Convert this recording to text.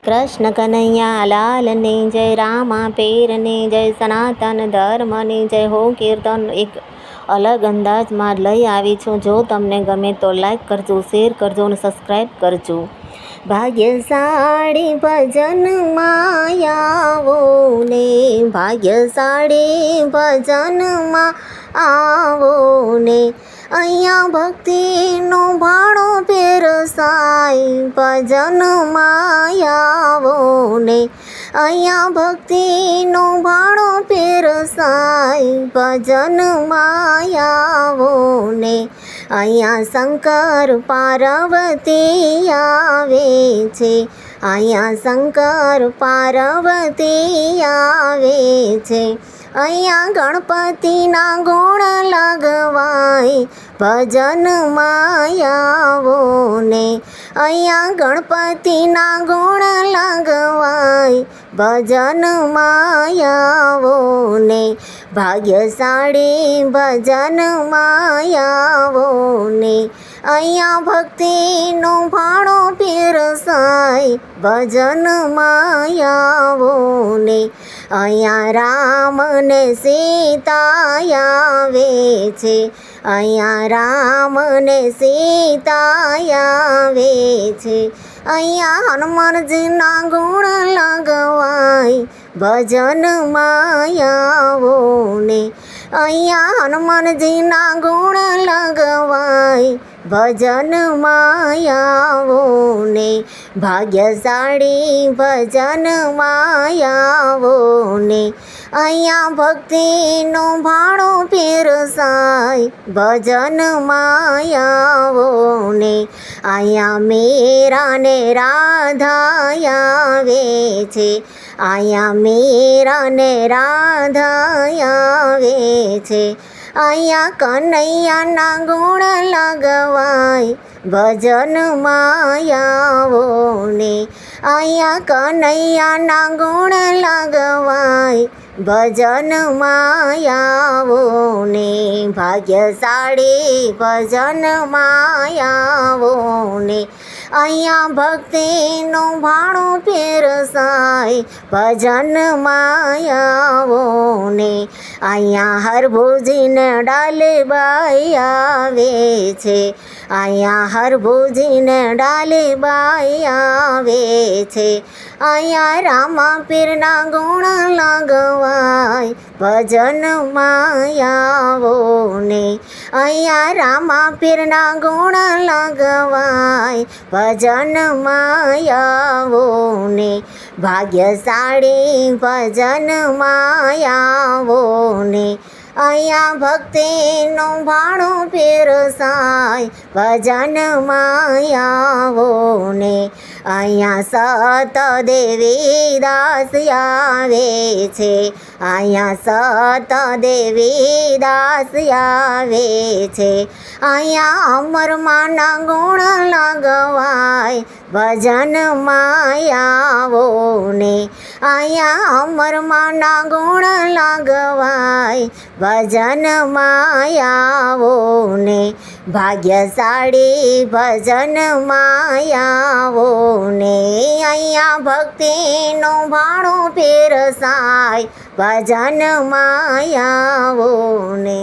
કૃષ્ણ કનૈયા લાલની જય, રામા પીરની જય, સનાતન ધર્મની જય હો. કીર્તન એક અલગ અંદાજમાં લઈ આવી છું. જો તમને ગમે તો લાઈક કરજો, શેર કરજો અને સબસ્ક્રાઈબ કરજો. ભાગ્યશાળી ભજનમાં આવો ને, ભાગ્યશાળી ભજનમાં આવો ને, અહીંયા ભક્તિનો ભાણો પીરસાય. ભજનમાં આવો ને, અહીંયા ભક્તિનો ભાણો પીરસાય. ભજનમાં આવો ને, અહીંયા શંકર પાર્વતી આવે છે. અહીંયા શંકર પાર્વતી આવે છે. અહીંયા ગણપતિના ગુણ લગવાય. ભજનમાં આવો ને, અહીંયા ગણપતિના ગુણ લગવાય. ભજનમાં આવો ને, ભાગ્યશાળી ભજનમાં આવો ને, અહીંયા ભક્તિનો ભાણો પીરસાય. ભજનમાં આવો ને, અહીંયા રામ ને સીતા આવે છે. અહીંયા રામ ને સીતા આવે છે. અહીંયા હનુમાનજીના ગુણ લગવાય. ભજનમાં આવો ને, અહીંયા હનુમાનજીના ગુણ લગવાય. ભજનમાં આવો ને, ભાગ્યશાળી ભજનમાં આવો ને, અહીંયા ભક્તિનો ભાણો પીરસાય. ભજનમાં આવો ને, અહીંયા મીરા ને રાધા આવે છે. અહીંયા મીરા ને રાધા આવે છે. અહીંયા કનૈયાના ગુણ લગવાય. ભજનમાં આવો ને, અહીંયા કનૈયાના ગુણ લગવાય. ભજનમાં આવો ને, ભાગ્યશાળી ભજનમાં આવો ને, અહીંયા ભક્તિનો ભાણો પીરસાય. ભજનમાં આવો ને, અહીંયા હરભુજીને ડાલીબાઈ આવે છે. અહીંયા હરભુજીને ડાલીબાઈ આવે છે. અહીંયા રામા પીરના ગુણ લગવાય. ભજનમાં આવો ને, અહીંયા રામા પીરના ગુણ લગવાય. ભજનમાં આવો ને, ભાગ્યશાળી ભજનમાં આવો ને, અહીંયા ભક્તિનો ભાણો પીરસાય. ભજનમાં આવો ને, અહીંયા સતદેવી દાસ આવે છે. અહીંયા સતદેવી દાસ આવે છે. અહીંયા અમરમાના ગુણ લગવાય. ભજનમાં આવો ને, અહીંયા અમરમાના ગુણ લગવાય. ભજનમાં આવો ને, ભાગ્યશાળી ભજનમાં આવો ને, અહીંયા ભક્તિનો ભાણો પીરસાય. ભજનમાં આવો ને.